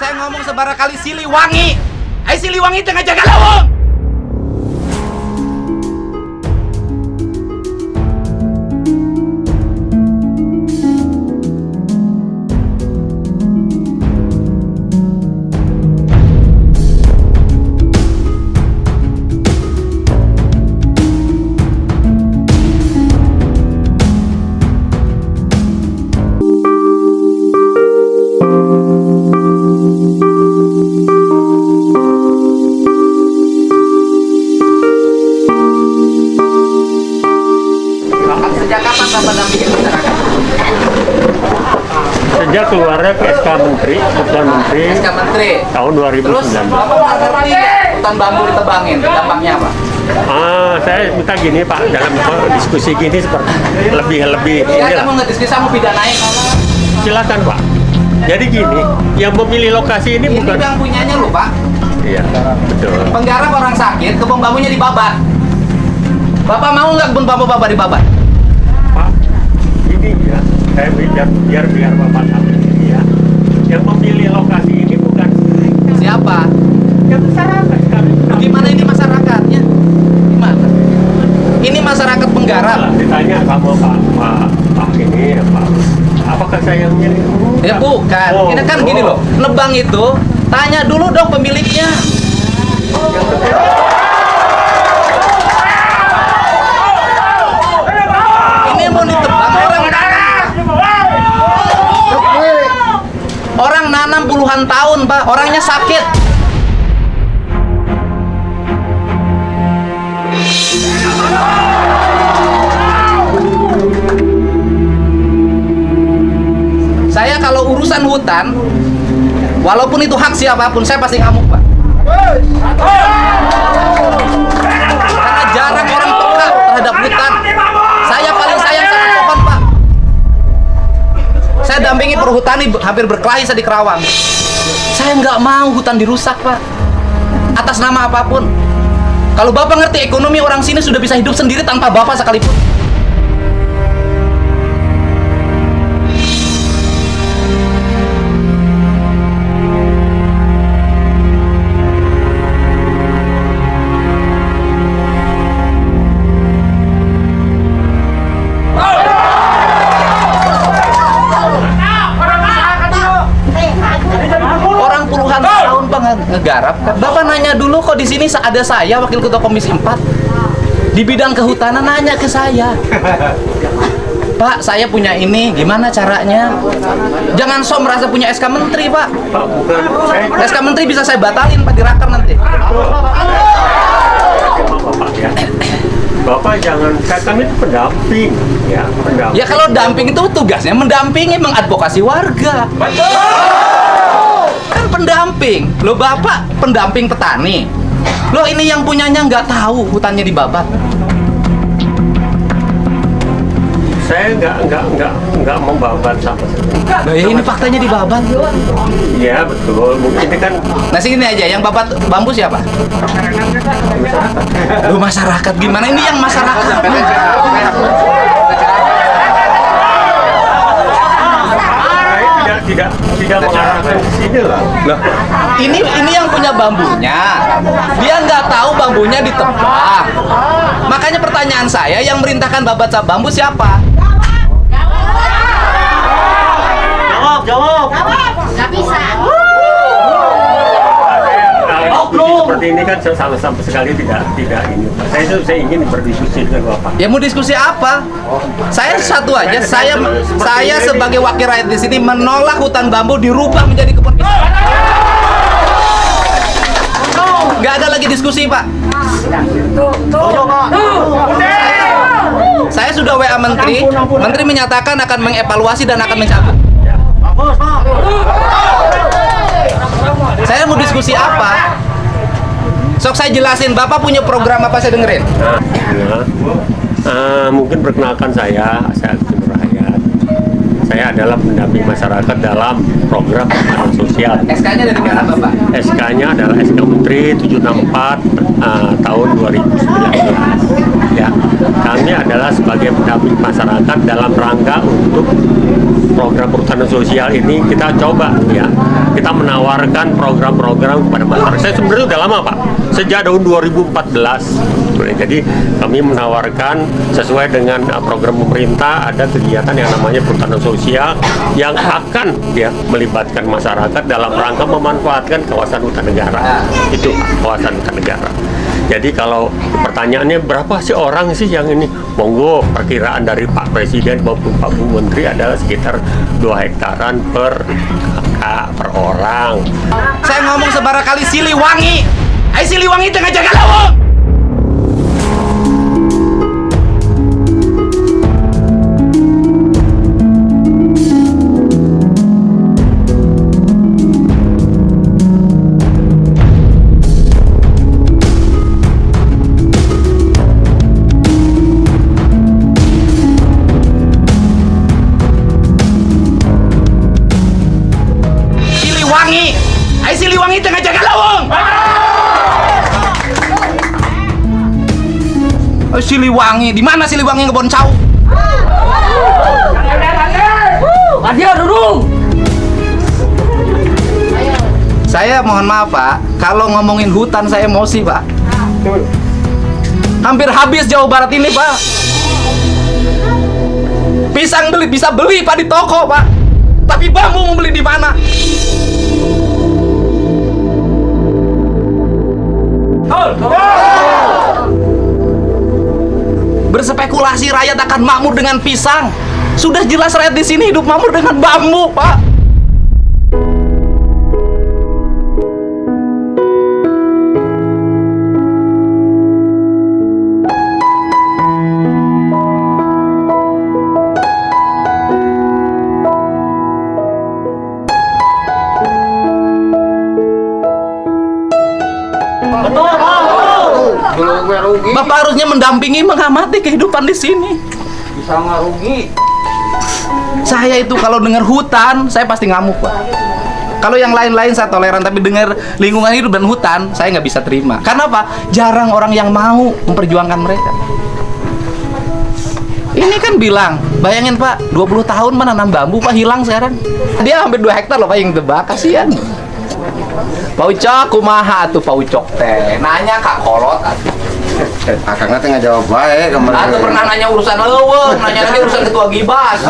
Saya ngomong sebarang kali Siliwangi. Ai Siliwangi tengah jaga lawang. Sejak kapan Bapak dampingi masyarakat? Sejak keluarnya ke SK Menteri, Keputusan Menteri SK Menteri. tahun Terus 2019. Bapak ngerti hutan bambu ditebangin, dampaknya apa? Saya minta gini Pak, dalam diskusi gini seperti lebih Ya, inilah. kamu nggak diskusi, kamu pidanain. Silakan Pak. Jadi gini, yang memilih lokasi ini Ini bukan. yang punyanya loh Pak. Iya, betul. Penggarap orang sakit, kebun bambunya dibabat. Bapak mau nggak kebun bambu Bapak dibabat? Pak, ini ya, saya biar Bapak tahu ini ya. Yang memilih lokasi ini bukan Siapa? ya masyarakat kami. Gimana ini masyarakatnya? Gimana? Ini masyarakat penggarap. Ditanya kamu Pak ini ya Pak. Apakah saya yang milih? Ya bukan. Ini kan gini loh. Nebang itu tanya dulu dong pemiliknya. Ini mau ditebang orang nanam puluhan tahun, Pak. Orangnya sakit. Saya kalau urusan hutan, walaupun itu hak siapapun, saya pasti ngamuk, Pak. Karena jarang orang peka terhadap hutan. Saya paling sayang sama pohon, Pak. Saya dampingi perhutani hampir berkelahi saya di Kerawang. Saya nggak mau hutan dirusak, Pak. Atas nama apapun. Kalau Bapak ngerti ekonomi orang sini sudah bisa hidup sendiri tanpa Bapak sekalipun. Orang puluhan tahun Bang ngegarap. Bapak nanya dulu kok di sini ada saya Wakil Ketua Komisi 4 di bidang kehutanan, nanya ke saya. Pak, saya punya ini, gimana caranya? Jangan sok merasa punya SK Menteri, Pak. Pak, bukan saya SK Menteri bisa saya batalin Pak di raker nanti. Bapak ya. Bapak jangan, kami itu pendamping ya, pendamping. Ya kalau damping itu tugasnya mendampingi, mengadvokasi warga. Kan pendamping. Loh Bapak pendamping petani. Loh ini yang punyanya nggak tahu hutannya dibabat. Saya nggak membabat sama sekali. Loh ya ini faktanya dibabat. Iya betul, mungkin ini kan Nah sini aja, yang babat bambu siapa? Loh masyarakat gimana? Ini yang masyarakat. saya tidak mengarahkan ke sini lah. Loh, ini yang punya bambunya. Dia nggak tahu bambunya ditebang. Makanya pertanyaan saya, yang merintahkan babat bambu siapa? Jawab. Nggak bisa. Seperti ini kan sama sekali tidak ini. Saya ingin berdiskusi dengan Bapak. Ya mau diskusi apa? Saya satu aja. Saya sebagai wakil rakyat di sini menolak hutan bambu dirubah menjadi kebun pisang. Nggak ada lagi diskusi, Pak. Saya sudah WA Menteri. Menteri menyatakan akan mengevaluasi dan akan mencabut. Saya mau diskusi apa? Sok saya jelasin, Bapak punya program apa saya dengerin? Mungkin perkenalkan saya Timur Rakyat. Saya adalah pendamping masyarakat dalam program perhutanan sosial. SK-nya dari mana, Bapak? SK-nya adalah SK Menteri 764 tahun 2019. ya, kami adalah sebagai pendamping masyarakat dalam rangka untuk program perhutanan sosial ini kita coba ya, kita menawarkan program-program kepada masyarakat. Saya sebenarnya udah lama Pak, sejak tahun 2014. Jadi kami menawarkan sesuai dengan program pemerintah, ada kegiatan yang namanya perhutanan sosial yang akan ya melibatkan masyarakat dalam rangka memanfaatkan kawasan hutan negara. Itu kawasan hutan negara. Jadi kalau pertanyaannya berapa sih orang sih yang ini? Monggo, perkiraan dari Pak Presiden maupun Pak Bu Menteri adalah sekitar 2 hektaran per kakak, per orang. Saya ngomong sebarakali Siliwangi. Ayo Siliwangi tengah jaga lawang. Ayo Siliwangi tengah jaga lawang. Siliwangi, di mana Siliwangi Kebon Cau? Adio dudung. Saya mohon maaf Pak, kalau ngomongin hutan saya emosi Pak. Hampir habis Jawa Barat ini Pak. Pisang bisa beli Pak di toko Pak. Tapi bambu mau beli di mana? Berspekulasi rakyat akan makmur dengan pisang. Sudah jelas rakyat di sini hidup makmur dengan bambu, Pak. Bapak harusnya mendampingi, mengamati kehidupan di sini. Bisa nggak rugi? Saya itu kalau dengar hutan, saya pasti ngamuk, Pak. Kalau yang lain-lain saya toleran, tapi dengar lingkungan hidup dan hutan, saya nggak bisa terima. Karena apa? Jarang orang yang mau memperjuangkan mereka. Ini kan bilang, bayangin Pak, 20 tahun menanam bambu, Pak, hilang sekarang. Dia hampir 2 hektar loh, Pak, yang tebak, kasihan. Pak Ucok, kumaha tuh Pak Ucok teh? Nanya Kak Kolot atuh. Akangnya teh ngajawab bae kemarin. Atuh pernah nanya urusan eueuh, nanya lagi urusan ketua Gibas.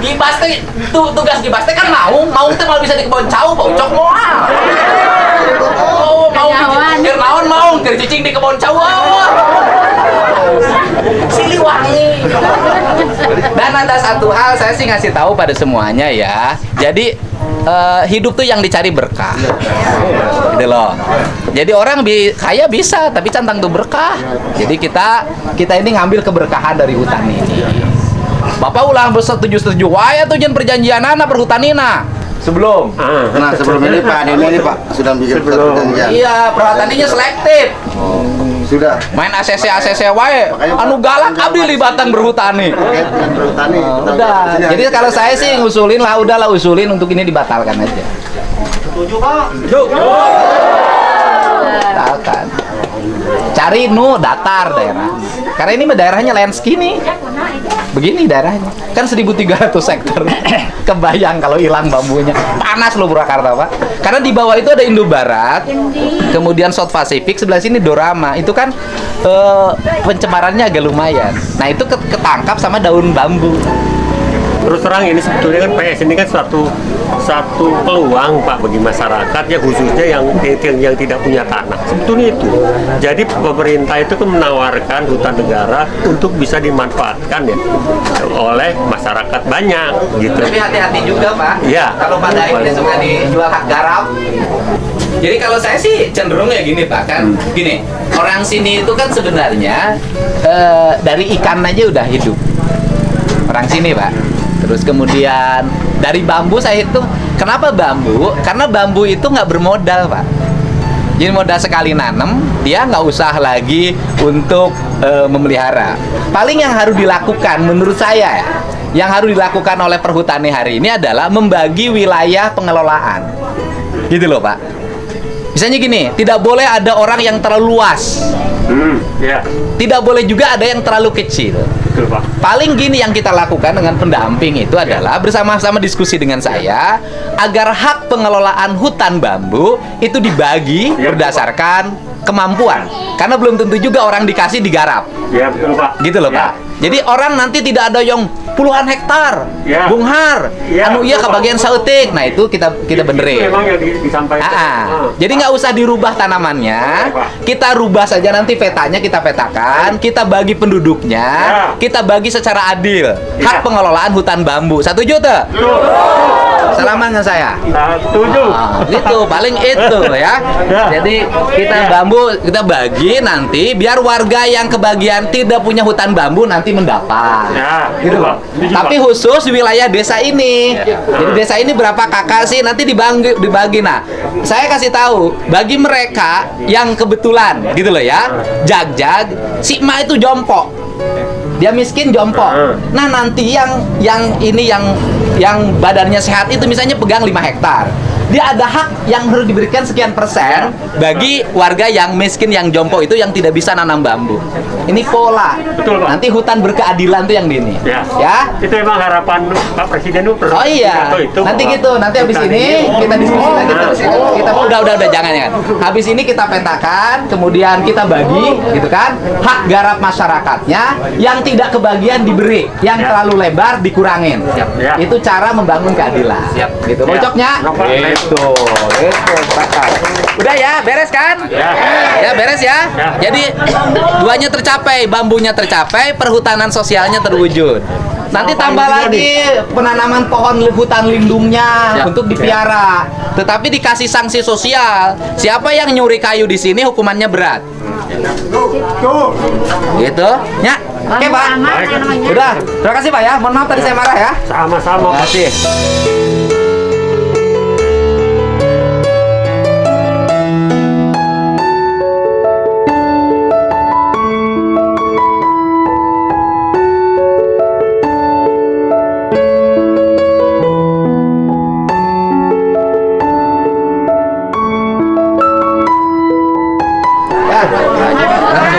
Gibas teh tugas Gibas teh kan mau teh malah bisa di Kebon Cau, Pak Ucok moal. Oh, mau keur naon mau keur cicing di Kebon Cau. Siliwangi. Dan ada satu hal saya sih ngasih tahu pada semuanya ya. Jadi hidup tuh yang dicari berkah. Gitu loh. Jadi orang kaya bisa, tapi cantang tuh berkah. Jadi kita ini ngambil keberkahan dari hutan ini. Bapak ulang setuju wae tuh jen perjanjian anak perhutanina. Sebelum. Nah, sebelum ini Pak Deni ini Pak sudah bikin perjanjian. Iya, perhutannya selektif. Sudah. Main ACC wae. Anu galak abdi libatang berhutani. Berhutani. Udah. Jadi kalau saya sih ngusulin lah, udahlah usulin untuk ini dibatalkan aja. Setuju Pak? Batalkan. Cari datar daerah. Karena ini daerahnya landscape nih. Begini daerahnya. Kan 1.300 hektar. Kebayang kalau hilang bambunya. Panas loh Purwakarta, Pak. Karena di bawah itu ada Indo Barat. Kemudian South Pacific, sebelah sini Dorama. Itu kan pencemarannya agak lumayan. Nah, itu ketangkap sama daun bambu. Terus terang ini sebetulnya kan PS ini kan satu peluang Pak bagi masyarakat ya, khususnya yang tidak punya tanah. Sebetulnya itu. Jadi pemerintah itu kan menawarkan hutan negara untuk bisa dimanfaatkan ya oleh masyarakat banyak gitu. Tapi hati-hati juga, Pak. Iya. Kalau Pak Daeng dia suka dijual hak garap. Jadi kalau saya sih cenderung ya gini Pak, kan gini, orang sini itu kan sebenarnya dari ikan aja udah hidup. Orang sini Pak. Terus kemudian dari bambu saya hitung, kenapa bambu? Karena bambu itu nggak bermodal Pak. Jadi modal sekali nanam, dia nggak usah lagi untuk memelihara. Paling yang harus dilakukan menurut saya ya, yang harus dilakukan oleh perhutani hari ini adalah membagi wilayah pengelolaan. Gitu loh Pak. Misalnya gini, tidak boleh ada orang yang terlalu luas. Ya, Tidak boleh juga ada yang terlalu kecil. betul Pak. Paling gini yang kita lakukan dengan pendamping itu adalah bersama-sama diskusi dengan saya agar hak pengelolaan hutan bambu itu dibagi Ya, berdasarkan kemampuan. Karena belum tentu juga orang dikasih digarap. Ya, betul Pak. Gitu loh, Ya. Pak. Jadi orang nanti tidak ada yang puluhan hektar, Ya. Bung Har, Ya, anu iya betul, Pak. kebagian sautik. Nah itu kita Itu benerin. memang yang disampaikan. Jadi nggak usah dirubah tanamannya, Oke, Pak. kita rubah saja nanti petanya kita petakan, kita bagi penduduknya, Ya. kita bagi secara adil Ya. hak pengelolaan hutan bambu. Setuju tuh? Salaman dengan saya. Setuju. Gitu paling itu ya. Ya. Jadi kita bambu kita bagi nanti biar warga yang kebagian tidak punya hutan bambu nanti mendapat. Ya, Gitu betul, loh. Pak. Setuju, Tapi Pak. khusus di wilayah desa ini. Jadi desa ini berapa kakak sih nanti dibagi. Nah, saya kasih tahu bagi mereka yang kebetulan gitu loh ya. Jag si Ma itu jompo. Dia miskin jompo. Nah, nanti yang badannya sehat itu misalnya pegang 5 hektar. Dia ada hak yang harus diberikan sekian persen bagi warga yang miskin yang jompo itu yang tidak bisa nanam bambu. Ini pola. Betul, Pak. Nanti hutan berkeadilan tuh yang di ini. Ya. Ya. Itu emang harapan Pak Presiden itu. Oh iya. Itu, Nanti bahwa gitu. Nanti habis hutan ini kita diskusi lagi terus. Kita udah jangan. Habis ini kita petakan, kemudian kita bagi gitu kan. Hak garap masyarakatnya yang tidak kebagian diberi, yang Ya. terlalu lebar dikurangin. Ya. Itu cara membangun keadilan. Gitu. Ya. Bocoknya? Pak. Itu. Sepakat. Udah ya, beres kan? Ya. Ya, beres ya. Ya. Jadi duanya tercapai, bambunya tercapai, perhutanan sosialnya terwujud. Nanti tambah lagi penanaman pohon hutan lindungnya untuk dipiara. Tetapi dikasih sanksi sosial. Siapa yang nyuri kayu di sini hukumannya berat. Gitu. Ya. Oke, Pak. Udah. Terima kasih, Pak ya. Mohon maaf tadi saya marah ya. Sama-sama. Terima Pak. kasih.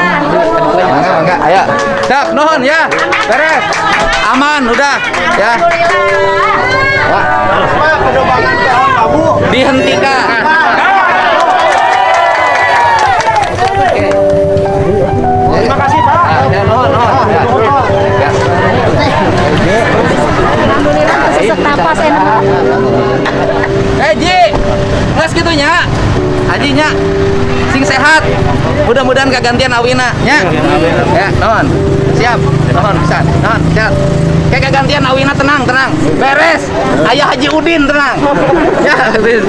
Mangga, ayo. Dak, nuhun ya. Beres. Aman, udah. Ya. Wah. Dihentikan. Terima kasih, Pak. Ya, nuhun. Ya. Alhamdulillah sesek napas enak. Ji, nges gitu nya. Haji nya. Sing sehat. Mudah-mudahan kagantian awina nya. Ya, nuhun. Siap. Nuhun pisan. Nuhun, siap. Kayak kagantian awina tenang. Beres. Ayah Haji Udin tenang. Ya, beres.